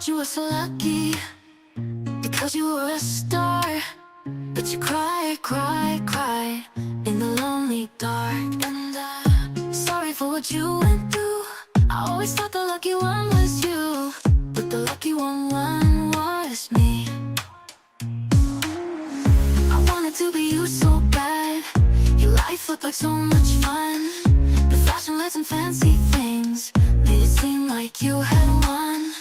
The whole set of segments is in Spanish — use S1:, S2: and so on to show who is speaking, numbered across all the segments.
S1: thought you were so lucky because you were a star. But you cry, cry, cry in the lonely dark. And I'm sorry for what you went through. I always thought the lucky one was you, but the lucky one was me. I wanted to be you so bad. Your life looked like so much fun. The fashion lights and fancy things made it seem like you had won.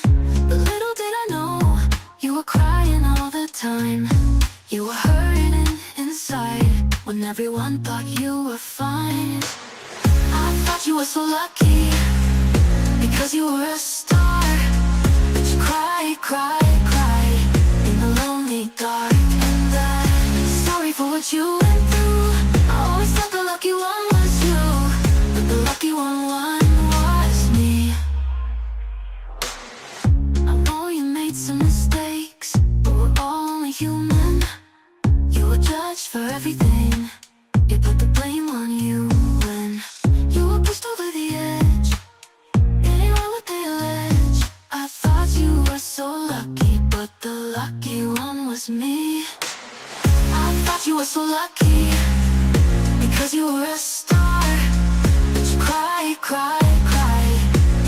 S1: But little did I know, you were crying all the time. You were hurting inside when everyone thought you were fine. I thought you were so lucky because you were a star. But you cry, cry, cry in the lonely dark. And I'm sorry for what you went through. I always thought the lucky one was you, but the lucky one was me. I know you made some mistakes, but we're all only human. You were judged for everything. They put the blame on you when you were pushed over the edge. It ain't right what they allege. I thought you were so lucky, but the lucky one was me. I thought you were so lucky because you were a star. But you cry, cry, cry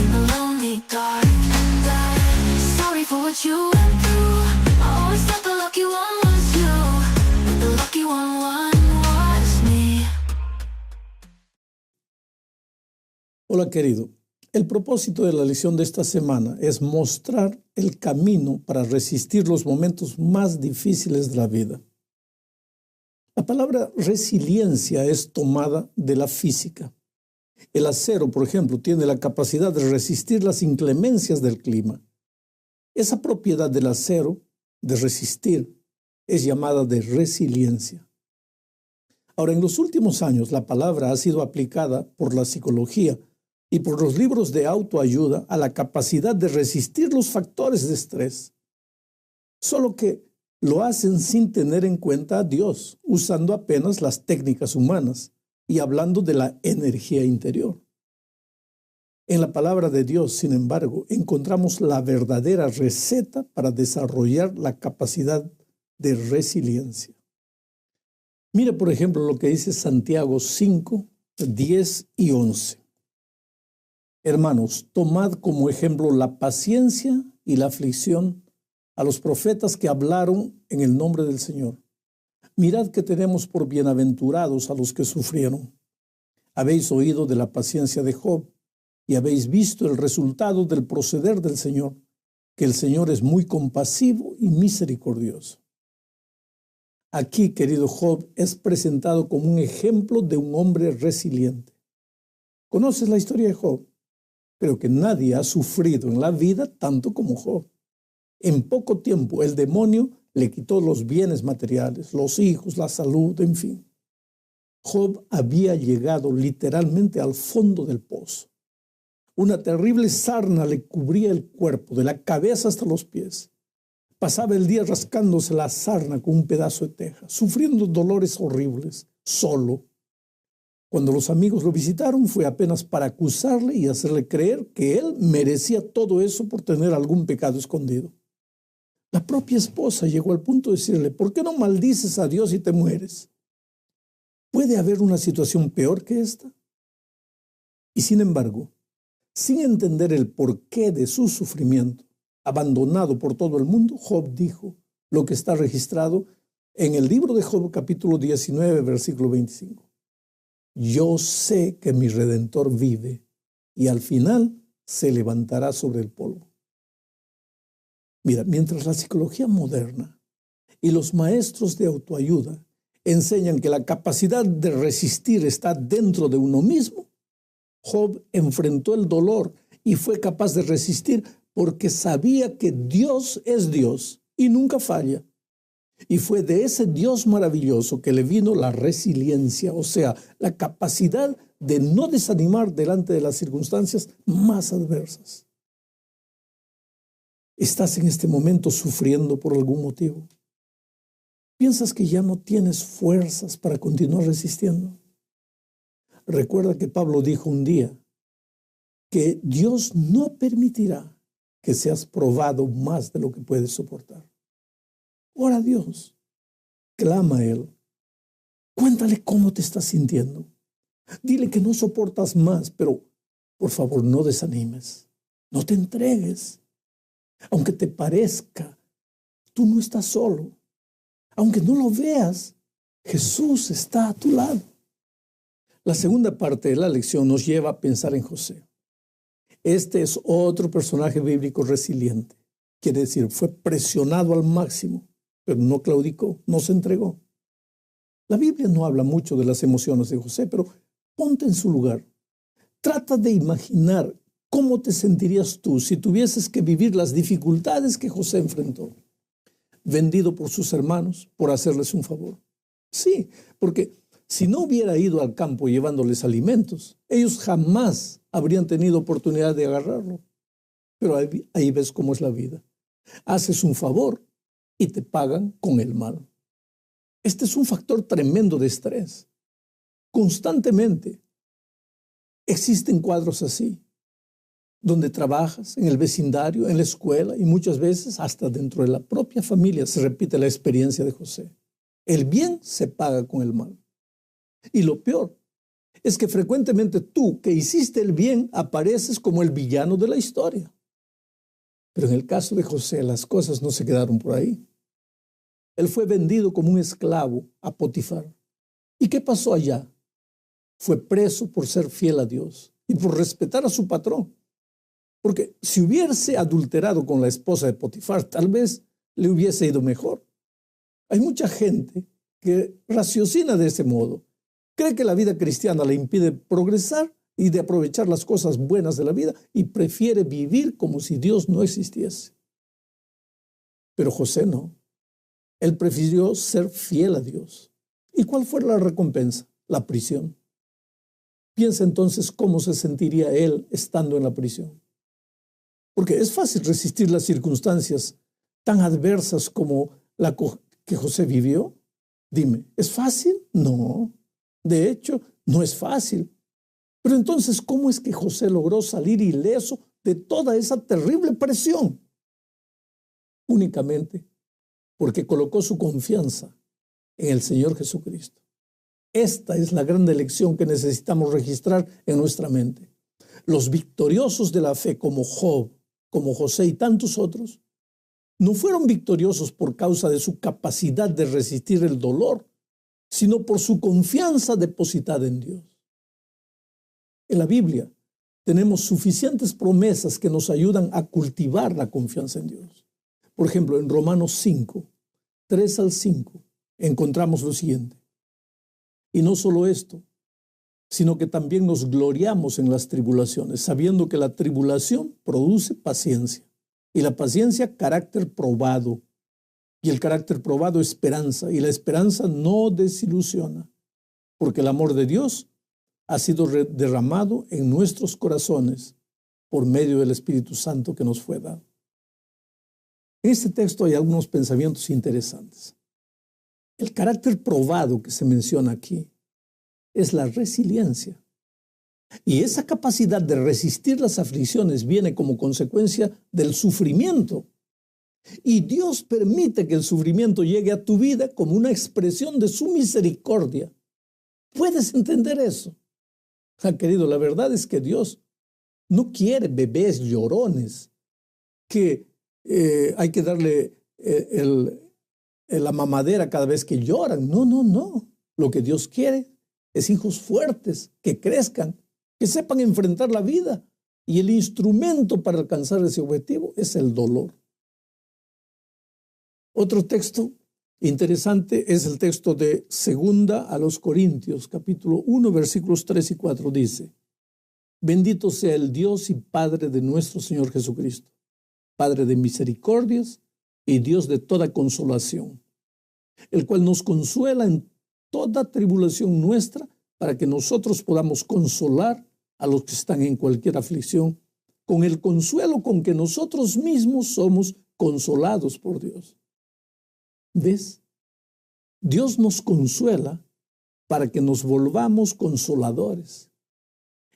S1: in the lonely dark. And I'm sorry for what you went through. I always thought the lucky one was you, but the lucky one was me.
S2: Hola querido, el propósito de la lección de esta semana es mostrar el camino para resistir los momentos más difíciles de la vida. La palabra resiliencia es tomada de la física. El acero, por ejemplo, tiene la capacidad de resistir las inclemencias del clima. Esa propiedad del acero, de resistir, es llamada de resiliencia. Ahora, en los últimos años, la palabra ha sido aplicada por la psicología y por los libros de autoayuda a la capacidad de resistir los factores de estrés. Solo que lo hacen sin tener en cuenta a Dios, usando apenas las técnicas humanas y hablando de la energía interior. En la palabra de Dios, sin embargo, encontramos la verdadera receta para desarrollar la capacidad de resiliencia. Mire, por ejemplo, lo que dice Santiago 5, 10 y 11. Hermanos, tomad como ejemplo la paciencia y la aflicción a los profetas que hablaron en el nombre del Señor. Mirad que tenemos por bienaventurados a los que sufrieron. Habéis oído de la paciencia de Job y habéis visto el resultado del proceder del Señor, que el Señor es muy compasivo y misericordioso. Aquí, querido Job, es presentado como un ejemplo de un hombre resiliente. ¿Conoces la historia de Job? Creo que nadie ha sufrido en la vida tanto como Job. En poco tiempo el demonio le quitó los bienes materiales, los hijos, la salud, en fin. Job había llegado literalmente al fondo del pozo. Una terrible sarna le cubría el cuerpo, de la cabeza hasta los pies. Pasaba el día rascándose la sarna con un pedazo de teja, sufriendo dolores horribles, solo. Cuando los amigos lo visitaron fue apenas para acusarle y hacerle creer que él merecía todo eso por tener algún pecado escondido. La propia esposa llegó al punto de decirle, ¿por qué no maldices a Dios y te mueres? ¿Puede haber una situación peor que esta? Y sin embargo, sin entender el porqué de su sufrimiento, abandonado por todo el mundo, Job dijo lo que está registrado en el libro de Job, capítulo 19, versículo 25. Yo sé que mi Redentor vive y al final se levantará sobre el polvo. Mira, mientras la psicología moderna y los maestros de autoayuda enseñan que la capacidad de resistir está dentro de uno mismo, Job enfrentó el dolor y fue capaz de resistir porque sabía que Dios es Dios y nunca falla. Y fue de ese Dios maravilloso que le vino la resiliencia, o sea, la capacidad de no desanimar delante de las circunstancias más adversas. ¿Estás en este momento sufriendo por algún motivo? ¿Piensas que ya no tienes fuerzas para continuar resistiendo? Recuerda que Pablo dijo un día que Dios no permitirá que seas probado más de lo que puedes soportar. Ora a Dios, clama a Él, cuéntale cómo te estás sintiendo. Dile que no soportas más, pero por favor no desanimes, no te entregues. Aunque te parezca, tú no estás solo. Aunque no lo veas, Jesús está a tu lado. La segunda parte de la lección nos lleva a pensar en José. Este es otro personaje bíblico resiliente. Quiere decir, fue presionado al máximo, pero no claudicó, no se entregó. La Biblia no habla mucho de las emociones de José, pero ponte en su lugar. Trata de imaginar cómo te sentirías tú si tuvieses que vivir las dificultades que José enfrentó. Vendido por sus hermanos por hacerles un favor. Sí, porque si no hubiera ido al campo llevándoles alimentos, ellos jamás habrían tenido oportunidad de agarrarlo. Pero ahí ves cómo es la vida. Haces un favor y te pagan con el mal. Este es un factor tremendo de estrés. Constantemente existen cuadros así, donde trabajas, en el vecindario, en la escuela y muchas veces hasta dentro de la propia familia se repite la experiencia de José. El bien se paga con el mal. Y lo peor es que frecuentemente tú que hiciste el bien apareces como el villano de la historia. Pero en el caso de José las cosas no se quedaron por ahí. Él fue vendido como un esclavo a Potifar. ¿Y qué pasó allá? Fue preso por ser fiel a Dios y por respetar a su patrón. Porque si hubiese adulterado con la esposa de Potifar, tal vez le hubiese ido mejor. Hay mucha gente que raciocina de ese modo. Cree que la vida cristiana le impide progresar y de aprovechar las cosas buenas de la vida y prefiere vivir como si Dios no existiese. Pero José no. Él prefirió ser fiel a Dios. ¿Y cuál fue la recompensa? La prisión. Piensa entonces cómo se sentiría él estando en la prisión. Porque es fácil resistir las circunstancias tan adversas como la que José vivió. Dime, ¿es fácil? No. De hecho, no es fácil. Pero entonces, ¿cómo es que José logró salir ileso de toda esa terrible presión? Únicamente porque colocó su confianza en el Señor Jesucristo. Esta es la gran lección que necesitamos registrar en nuestra mente. Los victoriosos de la fe como Job, como José y tantos otros, no fueron victoriosos por causa de su capacidad de resistir el dolor, sino por su confianza depositada en Dios. En la Biblia tenemos suficientes promesas que nos ayudan a cultivar la confianza en Dios. Por ejemplo, en Romanos 5, 3 al 5, encontramos lo siguiente. Y no solo esto, sino que también nos gloriamos en las tribulaciones, sabiendo que la tribulación produce paciencia, y la paciencia carácter probado, y el carácter probado esperanza, y la esperanza no desilusiona, porque el amor de Dios ha sido derramado en nuestros corazones por medio del Espíritu Santo que nos fue dado. En este texto hay algunos pensamientos interesantes. El carácter probado que se menciona aquí es la resiliencia. Y esa capacidad de resistir las aflicciones viene como consecuencia del sufrimiento. Y Dios permite que el sufrimiento llegue a tu vida como una expresión de su misericordia. ¿Puedes entender eso? Querido, la verdad es que Dios no quiere bebés llorones que hay que darle la mamadera cada vez que lloran. No, no, no. Lo que Dios quiere es hijos fuertes, que crezcan, que sepan enfrentar la vida. Y el instrumento para alcanzar ese objetivo es el dolor. Otro texto interesante es el texto de 2 a los Corintios, capítulo 1, versículos 3 y 4. Dice: Bendito sea el Dios y Padre de nuestro Señor Jesucristo, Padre de misericordias y Dios de toda consolación, el cual nos consuela en toda tribulación nuestra, para que nosotros podamos consolar a los que están en cualquier aflicción, con el consuelo con que nosotros mismos somos consolados por Dios. ¿Ves? Dios nos consuela para que nos volvamos consoladores.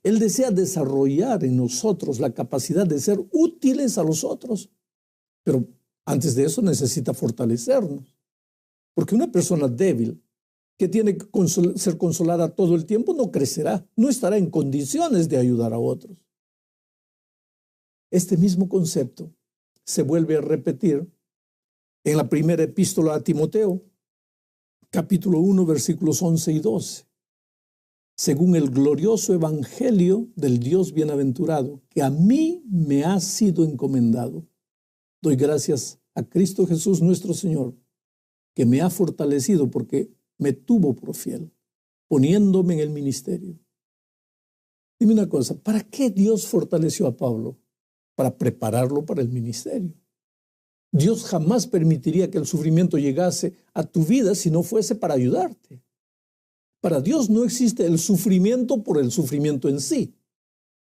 S2: Él desea desarrollar en nosotros la capacidad de ser útiles a los otros. Pero antes de eso necesita fortalecernos. Porque una persona débil que tiene que ser consolada todo el tiempo no crecerá, no estará en condiciones de ayudar a otros. Este mismo concepto se vuelve a repetir en la primera epístola a Timoteo, capítulo 1, versículos 11 y 12. Según el glorioso evangelio del Dios bienaventurado, que a mí me ha sido encomendado. Doy gracias a Cristo Jesús nuestro Señor, que me ha fortalecido porque me tuvo por fiel, poniéndome en el ministerio. Dime una cosa, ¿para qué Dios fortaleció a Pablo? Para prepararlo para el ministerio. Dios jamás permitiría que el sufrimiento llegase a tu vida si no fuese para ayudarte. Para Dios no existe el sufrimiento por el sufrimiento en sí.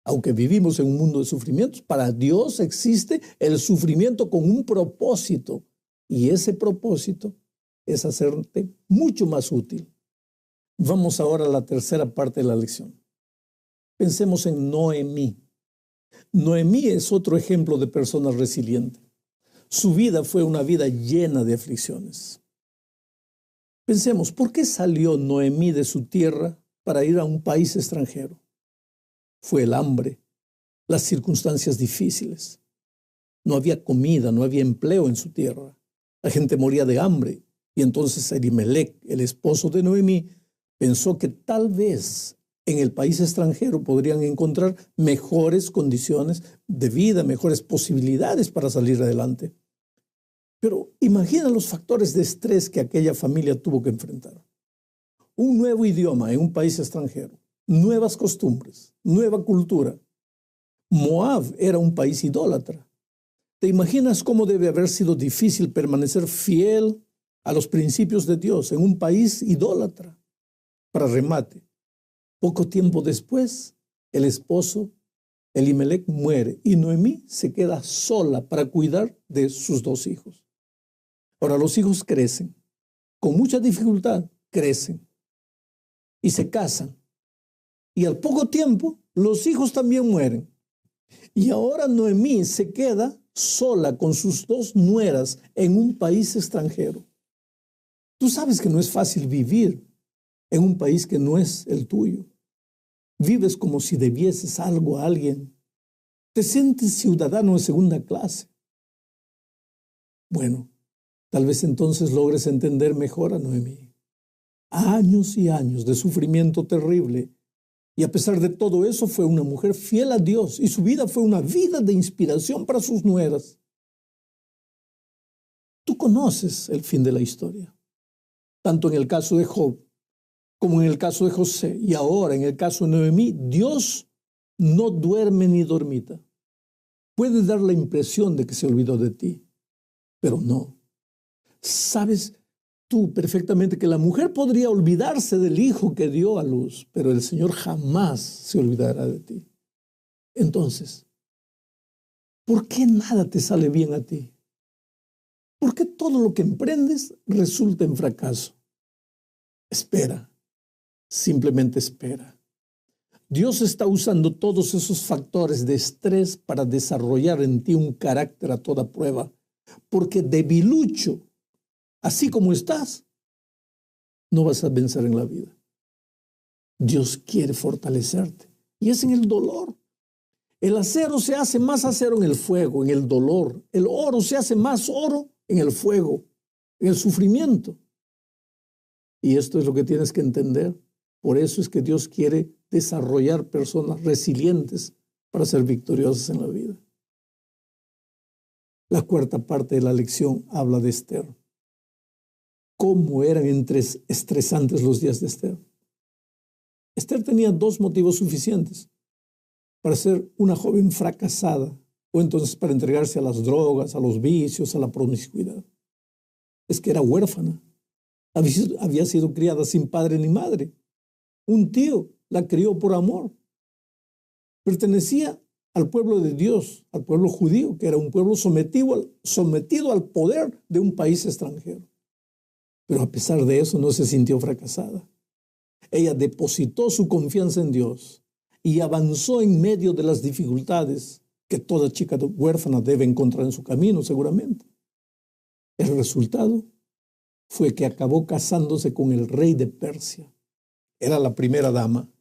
S2: Aunque vivimos en un mundo de sufrimientos, para Dios existe el sufrimiento con un propósito. Y ese propósito es hacerte mucho más útil. Vamos ahora a la tercera parte de la lección. Pensemos en Noemí. Noemí es otro ejemplo de persona resiliente. Su vida fue una vida llena de aflicciones. Pensemos, ¿por qué salió Noemí de su tierra para ir a un país extranjero? Fue el hambre, las circunstancias difíciles. No había comida, no había empleo en su tierra. La gente moría de hambre. Y entonces Elimelec, el esposo de Noemí, pensó que tal vez en el país extranjero podrían encontrar mejores condiciones de vida, mejores posibilidades para salir adelante. Pero imagina los factores de estrés que aquella familia tuvo que enfrentar. Un nuevo idioma en un país extranjero, nuevas costumbres, nueva cultura. Moab era un país idólatra. ¿Te imaginas cómo debe haber sido difícil permanecer fiel a los principios de Dios en un país idólatra? Para remate, poco tiempo después, el esposo Elimelec muere y Noemí se queda sola para cuidar de sus dos hijos. Ahora los hijos crecen, con mucha dificultad crecen y se casan. Y al poco tiempo los hijos también mueren. Y ahora Noemí se queda sola con sus dos nueras en un país extranjero. Tú sabes que no es fácil vivir en un país que no es el tuyo. Vives como si debieses algo a alguien. Te sientes ciudadano de segunda clase. Bueno, tal vez entonces logres entender mejor a Noemí. Años y años de sufrimiento terrible. Y a pesar de todo eso fue una mujer fiel a Dios y su vida fue una vida de inspiración para sus nueras. Tú conoces el fin de la historia. Tanto en el caso de Job como en el caso de José y ahora en el caso de Noemí, Dios no duerme ni dormita. Puede dar la impresión de que se olvidó de ti, pero no. Sabes tú perfectamente que la mujer podría olvidarse del hijo que dio a luz, pero el Señor jamás se olvidará de ti. Entonces, ¿por qué nada te sale bien a ti? ¿Por qué todo lo que emprendes resulta en fracaso? Espera, simplemente espera. Dios está usando todos esos factores de estrés para desarrollar en ti un carácter a toda prueba, porque debilucho, así como estás, no vas a vencer en la vida. Dios quiere fortalecerte y es en el dolor. El acero se hace más acero en el fuego, en el dolor. El oro se hace más oro en el fuego, en el sufrimiento. Y esto es lo que tienes que entender. Por eso es que Dios quiere desarrollar personas resilientes para ser victoriosas en la vida. La cuarta parte de la lección habla de Esther. ¿Cómo eran estresantes los días de Esther? Esther tenía dos motivos suficientes para ser una joven fracasada o entonces para entregarse a las drogas, a los vicios, a la promiscuidad. Es que era huérfana. Había sido criada sin padre ni madre. Un tío la crió por amor. Pertenecía al pueblo de Dios, al pueblo judío, que era un pueblo sometido al poder de un país extranjero. Pero a pesar de eso no se sintió fracasada. Ella depositó su confianza en Dios y avanzó en medio de las dificultades que toda chica huérfana debe encontrar en su camino, seguramente. El resultado fue que acabó casándose con el rey de Persia. Era la primera dama.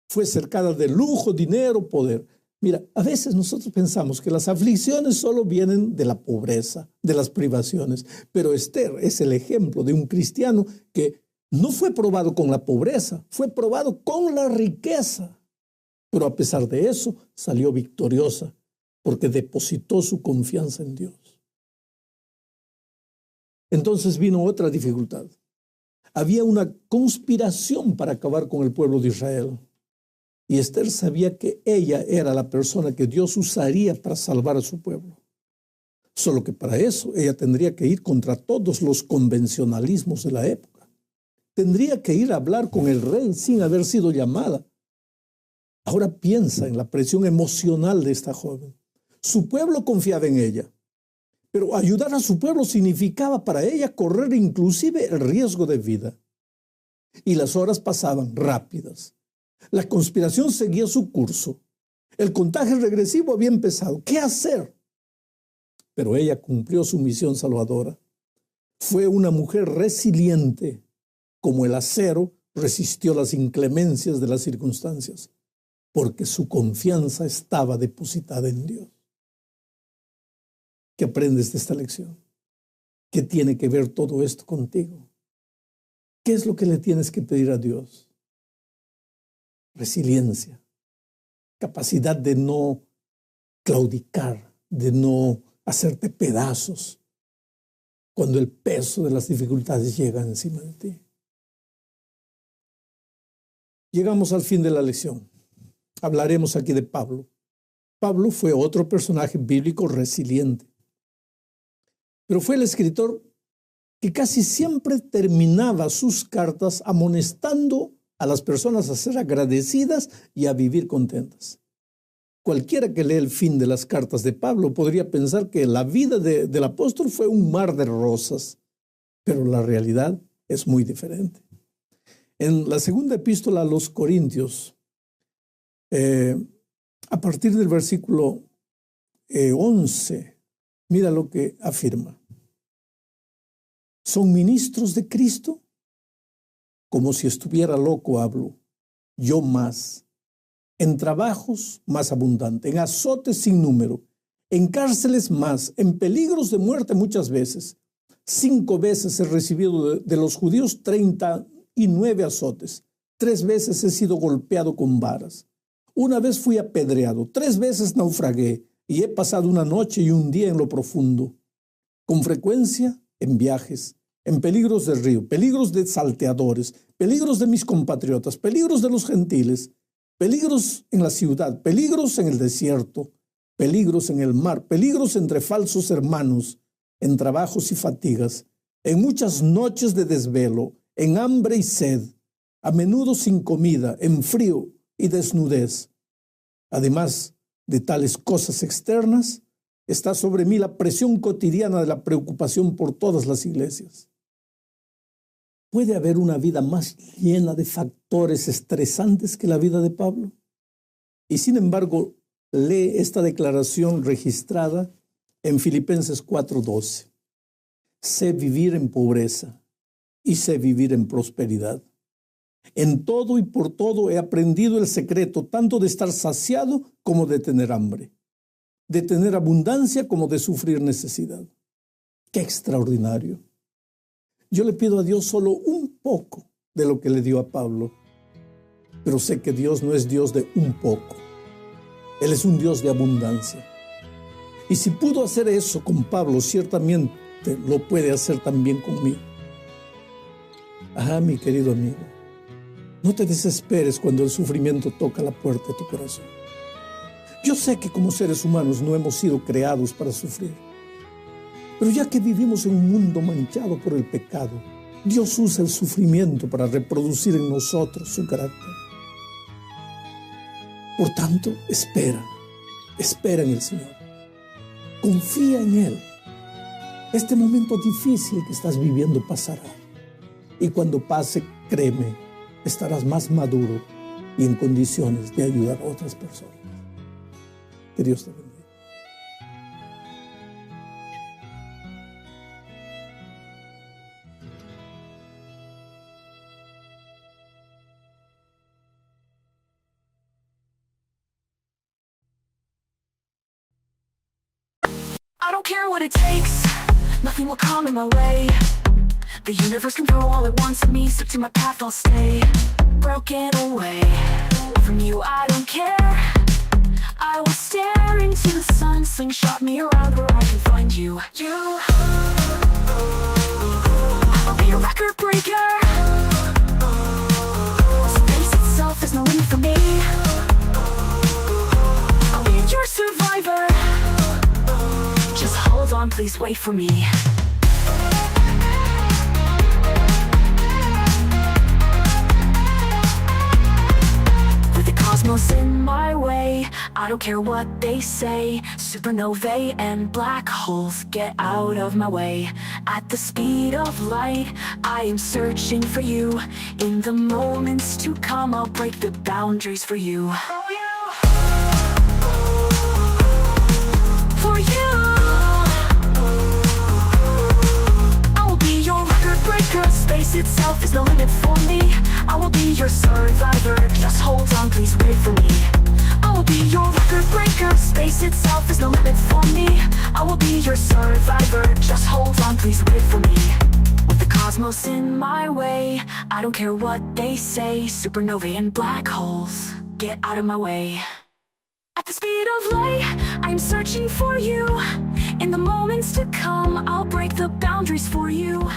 S2: Fue cercada de lujo, dinero, poder. Mira, a veces nosotros pensamos que las aflicciones solo vienen de la pobreza, de las privaciones, pero Esther es el ejemplo de un cristiano que no fue probado con la pobreza, fue probado con la riqueza. Pero a pesar de eso, salió victoriosa porque depositó su confianza en Dios. Entonces vino otra dificultad. Había una conspiración para acabar con el pueblo de Israel. Y Esther sabía que ella era la persona que Dios usaría para salvar a su pueblo. Solo que para eso ella tendría que ir contra todos los convencionalismos de la época. Tendría que ir a hablar con el rey sin haber sido llamada. Ahora piensa en la presión emocional de esta joven. Su pueblo confiaba en ella, pero ayudar a su pueblo significaba para ella correr inclusive el riesgo de vida. Y las horas pasaban rápidas. La conspiración seguía su curso. El contagio regresivo había empezado. ¿Qué hacer? Pero ella cumplió su misión salvadora. Fue una mujer resiliente, como el acero resistió las inclemencias de las circunstancias, porque su confianza estaba depositada en Dios. ¿Qué aprendes de esta lección? ¿Qué tiene que ver todo esto contigo? ¿Qué es lo que le tienes que pedir a Dios? Resiliencia, capacidad de no claudicar, de no hacerte pedazos cuando el peso de las dificultades llega encima de ti. Llegamos al fin de la lección. Hablaremos aquí de Pablo. Pablo fue otro personaje bíblico resiliente, pero fue el escritor que casi siempre terminaba sus cartas amonestando a las personas a ser agradecidas y a vivir contentas. Cualquiera que lee el fin de las cartas de Pablo podría pensar que la vida del apóstol fue un mar de rosas, pero la realidad es muy diferente. En la segunda epístola a los Corintios, a partir del versículo 11, mira lo que afirma. ¿Son ministros de Cristo? Como si estuviera loco hablo, yo más. En trabajos más abundante, en azotes sin número, en cárceles más, en peligros de muerte muchas veces. 5 veces he recibido de los judíos 39 azotes. 3 veces he sido golpeado con varas. 1 vez fui apedreado, 3 veces naufragué y he pasado una noche y un día en lo profundo. Con frecuencia en viajes, en peligros del río, peligros de salteadores, peligros de mis compatriotas, peligros de los gentiles, peligros en la ciudad, peligros en el desierto, peligros en el mar, peligros entre falsos hermanos, en trabajos y fatigas, en muchas noches de desvelo, en hambre y sed, a menudo sin comida, en frío y desnudez. Además de tales cosas externas, está sobre mí la presión cotidiana de la preocupación por todas las iglesias. ¿Puede haber una vida más llena de factores estresantes que la vida de Pablo? Y sin embargo, lee esta declaración registrada en Filipenses 4:12. Sé vivir en pobreza y sé vivir en prosperidad. En todo y por todo he aprendido el secreto tanto de estar saciado como de tener hambre, de tener abundancia como de sufrir necesidad. ¡Qué extraordinario! Yo le pido a Dios solo un poco de lo que le dio a Pablo, pero sé que Dios no es Dios de un poco. Él es un Dios de abundancia. Y si pudo hacer eso con Pablo, ciertamente lo puede hacer también conmigo. Mi querido amigo, no te desesperes cuando el sufrimiento toca la puerta de tu corazón. Yo sé que como seres humanos no hemos sido creados para sufrir. Pero ya que vivimos en un mundo manchado por el pecado, Dios usa el sufrimiento para reproducir en nosotros su carácter. Por tanto, espera en el Señor. Confía en Él. Este momento difícil que estás viviendo pasará. Y cuando pase, créeme, estarás más maduro, y en condiciones de ayudar a otras personas. Que Dios te bendiga.
S1: I don't care what it takes, nothing will come in my way. The universe can throw all at once at me, stuck to my path I'll stay. Broken away from you, I don't care. I will stare into the sun, slingshot me around where I can find you. I'll be a record breaker. Space itself is no limit for me. I'll be your survivor. Just hold on, please wait for me. With the cosmos in my way, I don't care what they say. Supernovae and black holes, get out of my way. At the speed of light, I am searching for you. In the moments to come, I'll break the boundaries for you. For you, I will be your record breaker. Space itself is no limit for me. I will be your survivor. Just hold on, please wait for me. I will be your record breaker. Space itself is no limit for me. I will be your survivor. Just hold on, please wait for me. With the cosmos in my way, I don't care what they say. Supernovae and black holes, get out of my way. At the speed of light, I'm searching for you. In the moments to come, I'll break the boundaries for you.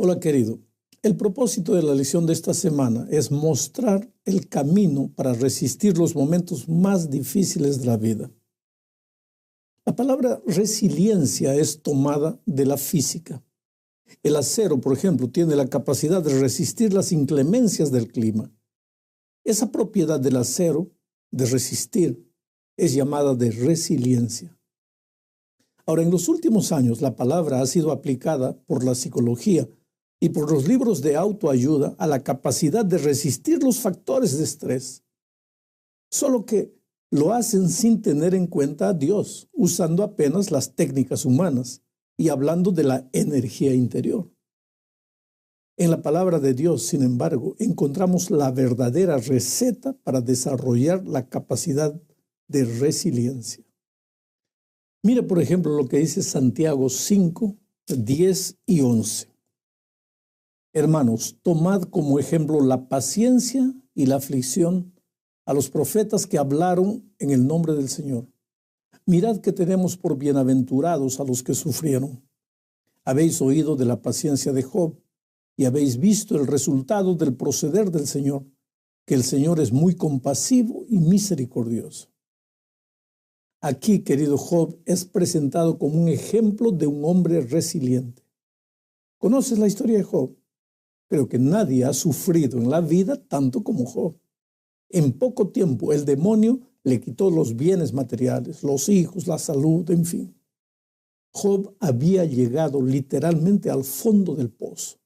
S2: Hola querido, el propósito de la lección de esta semana es mostrar el camino para resistir los momentos más difíciles de la vida. La palabra resiliencia es tomada de la física. El acero, por ejemplo, tiene la capacidad de resistir las inclemencias del clima. Esa propiedad del acero, de resistir, es llamada de resiliencia. Ahora, en los últimos años, la palabra ha sido aplicada por la psicología y por los libros de autoayuda a la capacidad de resistir los factores de estrés. Solo que lo hacen sin tener en cuenta a Dios, usando apenas las técnicas humanas y hablando de la energía interior. En la palabra de Dios, sin embargo, encontramos la verdadera receta para desarrollar la capacidad de resiliencia. Mira, por ejemplo, lo que dice Santiago 5, 10 y 11. Hermanos, tomad como ejemplo la paciencia y la aflicción a los profetas que hablaron en el nombre del Señor. Mirad que tenemos por bienaventurados a los que sufrieron. Habéis oído de la paciencia de Job y habéis visto el resultado del proceder del Señor, que el Señor es muy compasivo y misericordioso. Aquí, querido Job, es presentado como un ejemplo de un hombre resiliente. ¿Conoces la historia de Job? Creo que nadie ha sufrido en la vida tanto como Job. En poco tiempo el demonio le quitó los bienes materiales, los hijos, la salud, en fin. Job había llegado literalmente al fondo del pozo.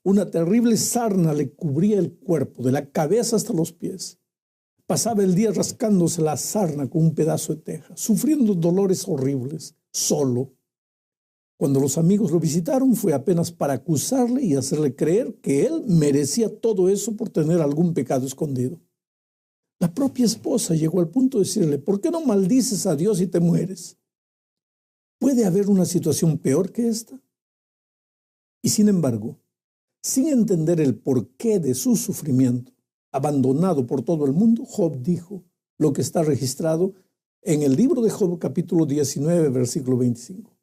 S2: Una terrible sarna le cubría el cuerpo, de la cabeza hasta los pies. Pasaba el día rascándose la sarna con un pedazo de teja, sufriendo dolores horribles, solo. Cuando los amigos lo visitaron fue apenas para acusarle y hacerle creer que él merecía todo eso por tener algún pecado escondido. La propia esposa llegó al punto de decirle, ¿por qué no maldices a Dios y te mueres? ¿Puede haber una situación peor que esta? Y sin embargo, sin entender el porqué de su sufrimiento, abandonado por todo el mundo, Job dijo lo que está registrado en el libro de Job, capítulo 19, versículo 25.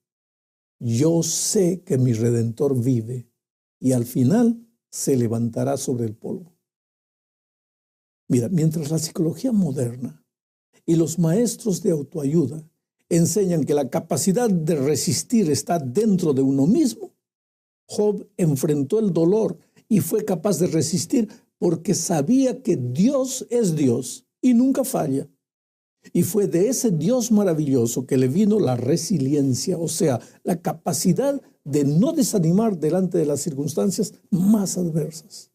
S2: Yo sé que mi Redentor vive y al final se levantará sobre el polvo. Mira, mientras la psicología moderna y los maestros de autoayuda enseñan que la capacidad de resistir está dentro de uno mismo, Job enfrentó el dolor y fue capaz de resistir porque sabía que Dios es Dios y nunca falla. Y fue de ese Dios maravilloso que le vino la resiliencia, o sea, la capacidad de no desanimar delante de las circunstancias más adversas.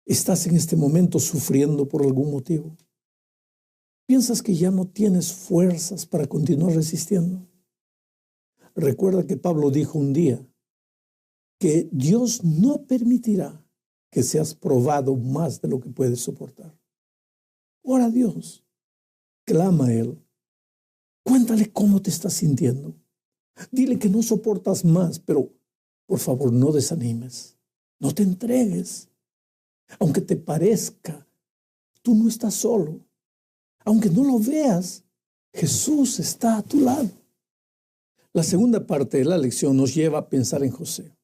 S2: ¿Estás en este momento sufriendo por algún motivo? ¿Piensas que ya no tienes fuerzas para continuar resistiendo? Recuerda que Pablo dijo un día que Dios no permitirá que seas probado más de lo que puedes soportar. Ora a Dios, clama a Él, cuéntale cómo te estás sintiendo. Dile que no soportas más, pero por favor no desanimes, no te entregues. Aunque te parezca, tú no estás solo. Aunque no lo veas, Jesús está a tu lado. La segunda parte de la lección nos lleva a pensar en José.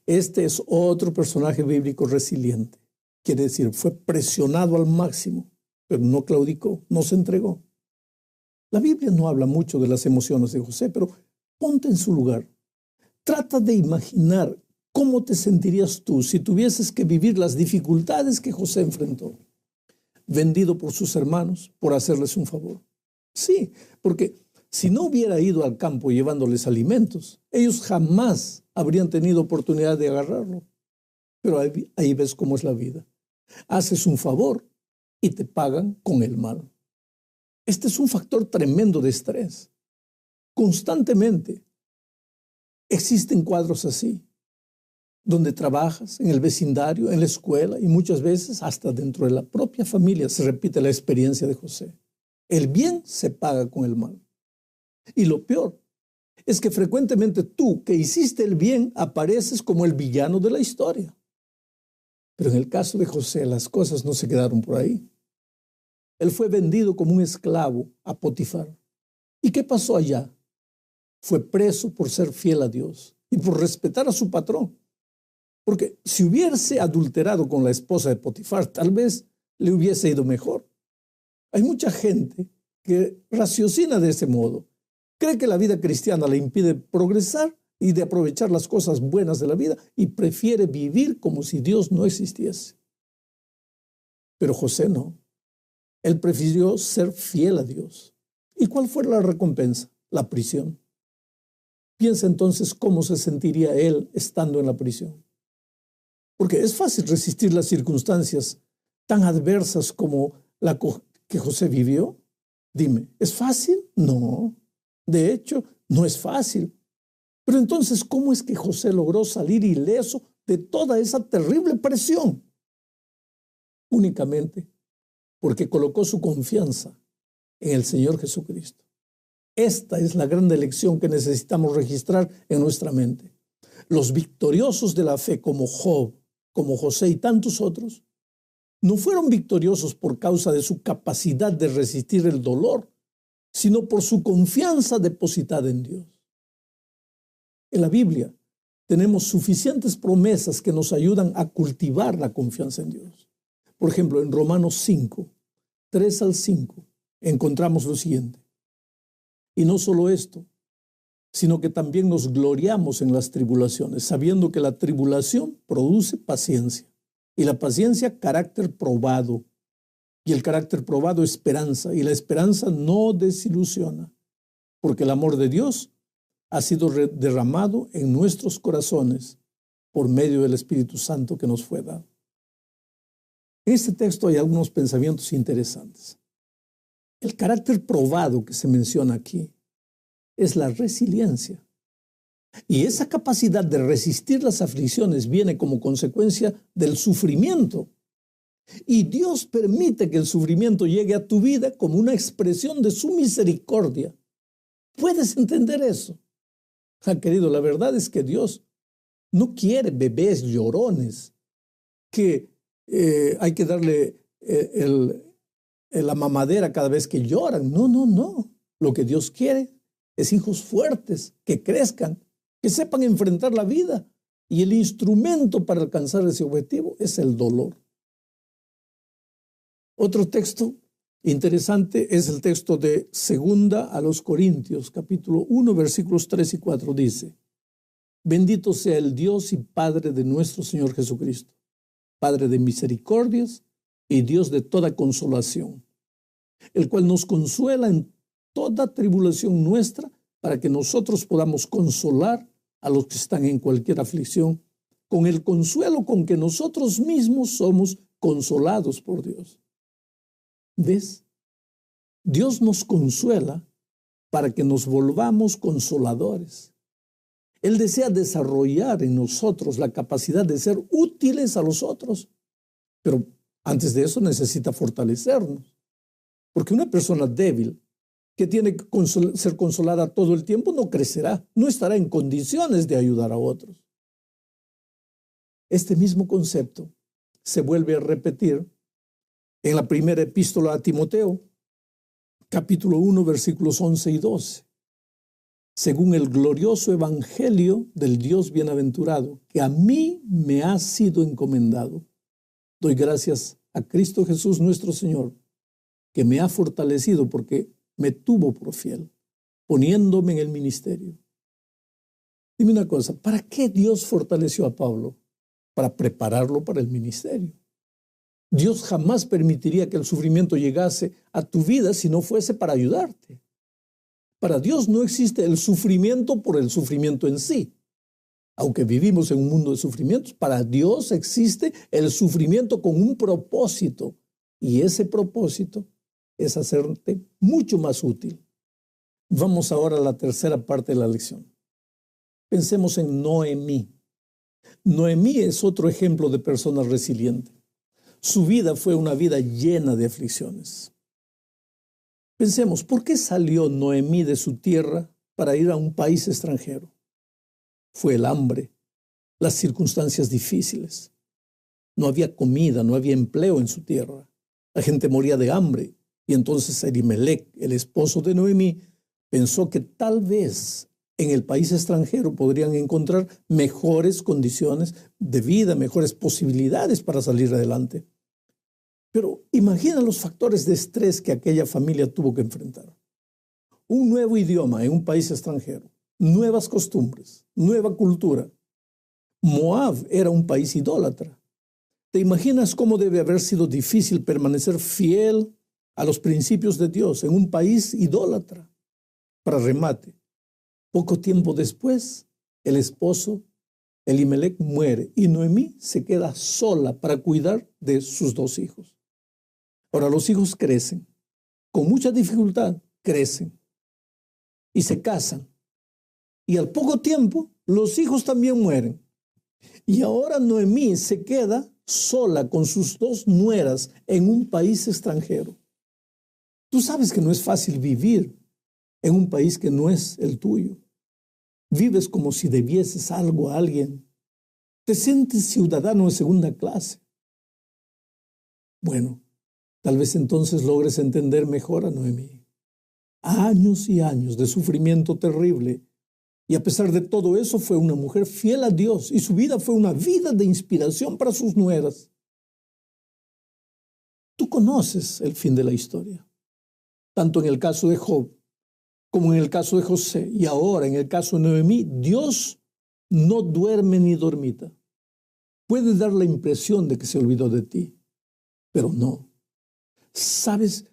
S2: Este es otro personaje bíblico resiliente. Quiere decir, fue presionado al máximo, pero no claudicó, no se entregó. La Biblia no habla mucho de las emociones de José, pero ponte en su lugar. Trata de imaginar cómo te sentirías tú si tuvieses que vivir las dificultades que José enfrentó. Vendido por sus hermanos por hacerles un favor. Sí, porque si no hubiera ido al campo llevándoles alimentos, ellos jamás habrían tenido oportunidad de agarrarlo. Pero ahí ves cómo es la vida. Haces un favor y te pagan con el mal. Este es un factor tremendo de estrés. Constantemente existen cuadros así, donde trabajas, en el vecindario, en la escuela y muchas veces hasta dentro de la propia familia se repite la experiencia de José. El bien se paga con el mal. Y lo peor es que frecuentemente tú que hiciste el bien apareces como el villano de la historia. Pero en el caso de José las cosas no se quedaron por ahí. Él fue vendido como un esclavo a Potifar. ¿Y qué pasó allá? Fue preso por ser fiel a Dios y por respetar a su patrón. Porque si hubiese adulterado con la esposa de Potifar, tal vez le hubiese ido mejor. Hay mucha gente que raciocina de ese modo. Cree que la vida cristiana le impide progresar y de aprovechar las cosas buenas de la vida y prefiere vivir como si Dios no existiese. Pero José no. Él prefirió ser fiel a Dios. ¿Y cuál fue la recompensa? La prisión. Piensa entonces cómo se sentiría él estando en la prisión. Porque es fácil resistir las circunstancias tan adversas como la que José vivió. Dime, ¿es fácil? No. De hecho, no es fácil. Pero entonces, ¿cómo es que José logró salir ileso de toda esa terrible presión? Únicamente porque colocó su confianza en el Señor Jesucristo. Esta es la gran lección que necesitamos registrar en nuestra mente. Los victoriosos de la fe como Job, como José y tantos otros, no fueron victoriosos por causa de su capacidad de resistir el dolor, sino por su confianza depositada en Dios. En la Biblia tenemos suficientes promesas que nos ayudan a cultivar la confianza en Dios. Por ejemplo, en Romanos 5, 3 al 5, encontramos lo siguiente. Y no solo esto, sino que también nos gloriamos en las tribulaciones, sabiendo que la tribulación produce paciencia, y la paciencia carácter probado, y el carácter probado esperanza, y la esperanza no desilusiona, porque el amor de Dios ha sido derramado en nuestros corazones por medio del Espíritu Santo que nos fue dado. En este texto hay algunos pensamientos interesantes. El carácter probado que se menciona aquí es la resiliencia. Y esa capacidad de resistir las aflicciones viene como consecuencia del sufrimiento. Y Dios permite que el sufrimiento llegue a tu vida como una expresión de su misericordia. ¿Puedes entender eso? Querido, la verdad es que Dios no quiere bebés llorones que hay que darle la mamadera cada vez que lloran. No, no, no. Lo que Dios quiere es hijos fuertes, que crezcan, que sepan enfrentar la vida. Y el instrumento para alcanzar ese objetivo es el dolor. Otro texto interesante es el texto de 2 Corintios, capítulo 1, versículos 3 y 4. Dice: Bendito sea el Dios y Padre de nuestro Señor Jesucristo, Padre de misericordias y Dios de toda consolación, el cual nos consuela en toda tribulación nuestra, para que nosotros podamos consolar a los que están en cualquier aflicción, con el consuelo con que nosotros mismos somos consolados por Dios. ¿Ves? Dios nos consuela para que nos volvamos consoladores. Él desea desarrollar en nosotros la capacidad de ser útiles a los otros, pero antes de eso necesita fortalecernos, porque una persona débil que tiene que ser consolada todo el tiempo no crecerá, no estará en condiciones de ayudar a otros. Este mismo concepto se vuelve a repetir en la primera epístola a Timoteo, capítulo 1, versículos 11 y 12. Según el glorioso evangelio del Dios bienaventurado, que a mí me ha sido encomendado, doy gracias a Cristo Jesús nuestro Señor, que me ha fortalecido porque me tuvo por fiel, poniéndome en el ministerio. Dime una cosa, ¿para qué Dios fortaleció a Pablo? Para prepararlo para el ministerio. Dios jamás permitiría que el sufrimiento llegase a tu vida si no fuese para ayudarte. Para Dios no existe el sufrimiento por el sufrimiento en sí. Aunque vivimos en un mundo de sufrimientos, para Dios existe el sufrimiento con un propósito. Y ese propósito es hacerte mucho más útil. Vamos ahora a la tercera parte de la lección. Pensemos en Noemí. Noemí es otro ejemplo de persona resiliente. Su vida fue una vida llena de aflicciones. Pensemos, ¿por qué salió Noemí de su tierra para ir a un país extranjero? Fue el hambre, las circunstancias difíciles. No había comida, no había empleo en su tierra. La gente moría de hambre. Y entonces Elimelec, el esposo de Noemí, pensó que tal vez en el país extranjero podrían encontrar mejores condiciones de vida, mejores posibilidades para salir adelante. Pero imagina los factores de estrés que aquella familia tuvo que enfrentar. Un nuevo idioma en un país extranjero, nuevas costumbres, nueva cultura. Moab era un país idólatra. ¿Te imaginas cómo debe haber sido difícil permanecer fiel a los principios de Dios en un país idólatra? Para remate, poco tiempo después, el esposo Elimelec muere y Noemí se queda sola para cuidar de sus dos hijos. Ahora los hijos crecen, con mucha dificultad crecen y se casan. Y al poco tiempo los hijos también mueren. Y ahora Noemí se queda sola con sus dos nueras en un país extranjero. Tú sabes que no es fácil vivir en un país que no es el tuyo. Vives como si debieses algo a alguien. Te sientes ciudadano de segunda clase. Bueno, tal vez entonces logres entender mejor a Noemí. Años y años de sufrimiento terrible. Y a pesar de todo eso, fue una mujer fiel a Dios y su vida fue una vida de inspiración para sus nueras. Tú conoces el fin de la historia. Tanto en el caso de Job como en el caso de José y ahora en el caso de Noemí, Dios no duerme ni dormita. Puede dar la impresión de que se olvidó de ti, pero no. Sabes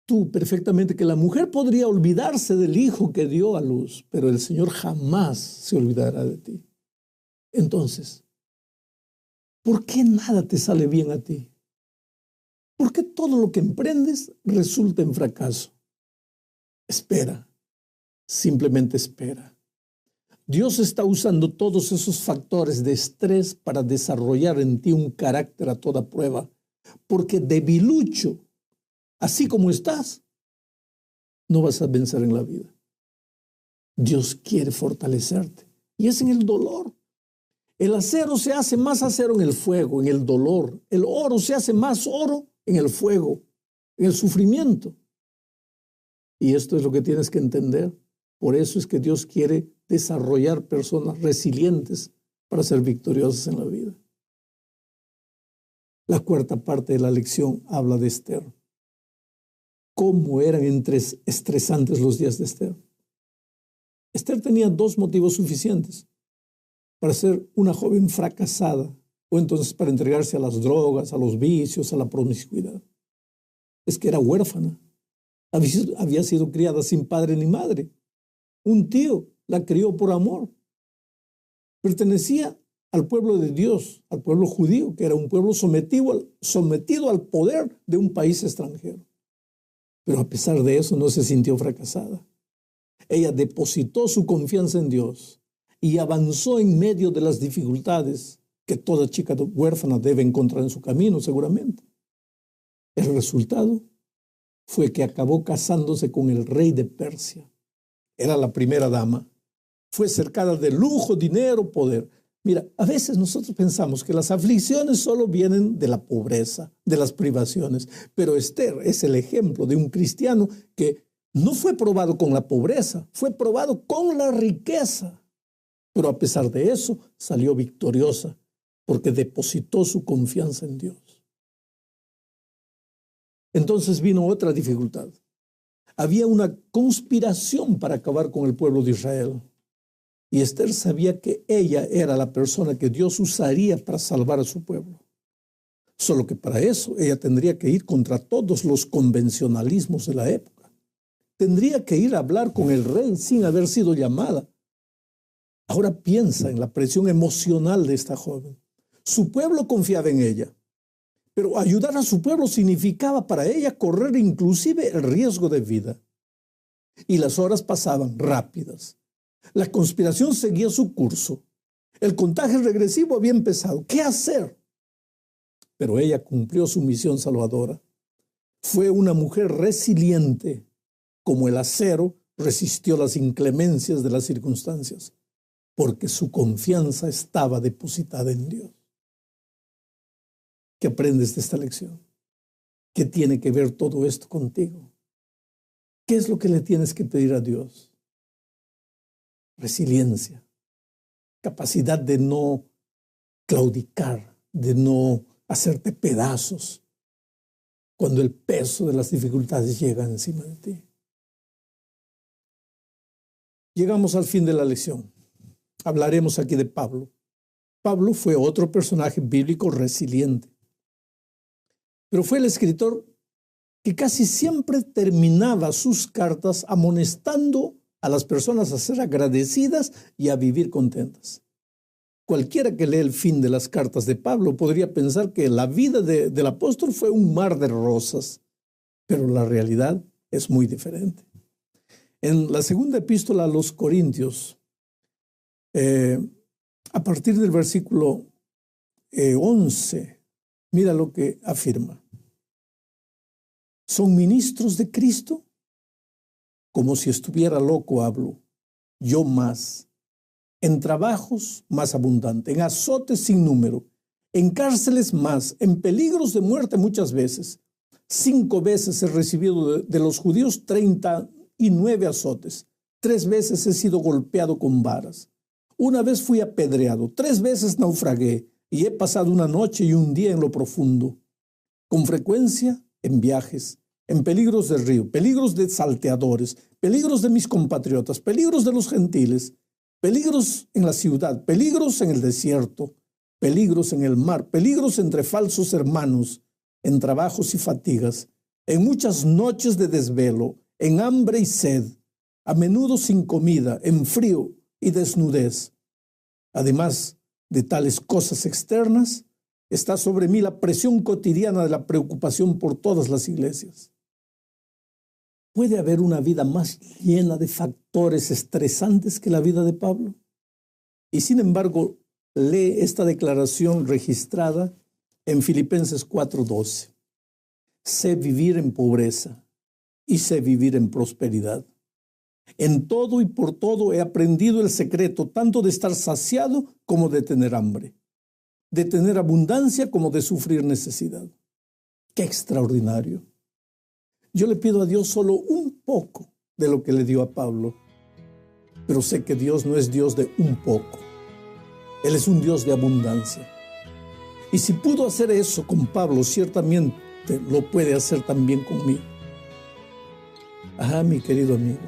S2: tú perfectamente que la mujer podría olvidarse del hijo que dio a luz, pero el Señor jamás se olvidará de ti. Entonces, ¿por qué nada te sale bien a ti? ¿Por qué todo lo que emprendes resulta en fracaso? Espera, simplemente espera. Dios está usando todos esos factores de estrés para desarrollar en ti un carácter a toda prueba, porque debilucho, así como estás, no vas a vencer en la vida. Dios quiere fortalecerte y es en el dolor. El acero se hace más acero en el fuego, en el dolor. El oro se hace más oro en el fuego, en el sufrimiento. Y esto es lo que tienes que entender. Por eso es que Dios quiere desarrollar personas resilientes para ser victoriosas en la vida. La cuarta parte de la lección habla de Esther. ¿Cómo eran estresantes los días de Esther? Esther tenía dos motivos suficientes para ser una joven fracasada o entonces para entregarse a las drogas, a los vicios, a la promiscuidad. Es que era huérfana. Había sido criada sin padre ni madre. Un tío la crió por amor. Pertenecía al pueblo de Dios, al pueblo judío, que era un pueblo sometido al poder de un país extranjero. Pero a pesar de eso no se sintió fracasada. Ella depositó su confianza en Dios y avanzó en medio de las dificultades que toda chica huérfana debe encontrar en su camino, seguramente. El resultado fue que acabó casándose con el rey de Persia. Era la primera dama. Fue cercada de lujo, dinero, poder. Mira, a veces nosotros pensamos que las aflicciones solo vienen de la pobreza, de las privaciones. Pero Esther es el ejemplo de un cristiano que no fue probado con la pobreza, fue probado con la riqueza. Pero a pesar de eso, salió victoriosa porque depositó su confianza en Dios. Entonces vino otra dificultad. Había una conspiración para acabar con el pueblo de Israel. Y Esther sabía que ella era la persona que Dios usaría para salvar a su pueblo. Solo que para eso ella tendría que ir contra todos los convencionalismos de la época. Tendría que ir a hablar con el rey sin haber sido llamada. Ahora piensa en la presión emocional de esta joven. Su pueblo confiaba en ella, pero ayudar a su pueblo significaba para ella correr inclusive el riesgo de vida. Y las horas pasaban rápidas. La conspiración seguía su curso. El contagio regresivo había empezado. ¿Qué hacer? Pero ella cumplió su misión salvadora. Fue una mujer resiliente, como el acero resistió las inclemencias de las circunstancias, porque su confianza estaba depositada en Dios. ¿Qué aprendes de esta lección? ¿Qué tiene que ver todo esto contigo? ¿Qué es lo que le tienes que pedir a Dios? Resiliencia, capacidad de no claudicar, de no hacerte pedazos cuando el peso de las dificultades llega encima de ti. Llegamos al fin de la lección. Hablaremos aquí de Pablo. Pablo fue otro personaje bíblico resiliente, pero fue el escritor que casi siempre terminaba sus cartas amonestando a las personas a ser agradecidas y a vivir contentas. Cualquiera que lee el fin de las cartas de Pablo podría pensar que la vida del apóstol fue un mar de rosas, pero la realidad es muy diferente. En la segunda epístola a los Corintios, a partir del versículo 11, mira lo que afirma. ¿Son ministros de Cristo? Como si estuviera loco hablo, yo más. En trabajos más abundante, en azotes sin número, en cárceles más, en peligros de muerte muchas veces. 5 veces he recibido de los judíos 39 azotes. 3 veces he sido golpeado con varas. 1 vez fui apedreado. 3 veces naufragué y he pasado una noche y un día en lo profundo. Con frecuencia en viajes, en peligros del río, peligros de salteadores, peligros de mis compatriotas, peligros de los gentiles, peligros en la ciudad, peligros en el desierto, peligros en el mar, peligros entre falsos hermanos, en trabajos y fatigas, en muchas noches de desvelo, en hambre y sed, a menudo sin comida, en frío y desnudez. Además de tales cosas externas, está sobre mí la presión cotidiana de la preocupación por todas las iglesias. ¿Puede haber una vida más llena de factores estresantes que la vida de Pablo? Y sin embargo, lee esta declaración registrada en Filipenses 4:12. Sé vivir en pobreza y sé vivir en prosperidad. En todo y por todo he aprendido el secreto tanto de estar saciado como de tener hambre, de tener abundancia como de sufrir necesidad. ¡Qué extraordinario! Yo le pido a Dios solo un poco de lo que le dio a Pablo, pero sé que Dios no es Dios de un poco. Él es un Dios de abundancia. Y si pudo hacer eso con Pablo, ciertamente lo puede hacer también conmigo. Mi querido amigo,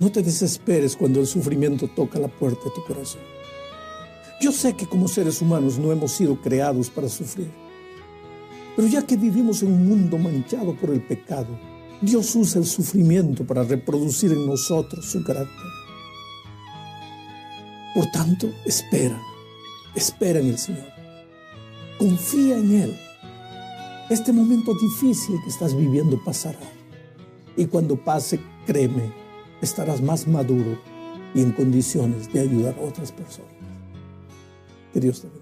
S2: no te desesperes cuando el sufrimiento toca la puerta de tu corazón. Yo sé que como seres humanos no hemos sido creados para sufrir. Pero ya que vivimos en un mundo manchado por el pecado, Dios usa el sufrimiento para reproducir en nosotros su carácter. Por tanto, espera en el Señor. Confía en Él. Este momento difícil que estás viviendo pasará. Y cuando pase, créeme, estarás más maduro y en condiciones de ayudar a otras personas. Que Dios te bendiga.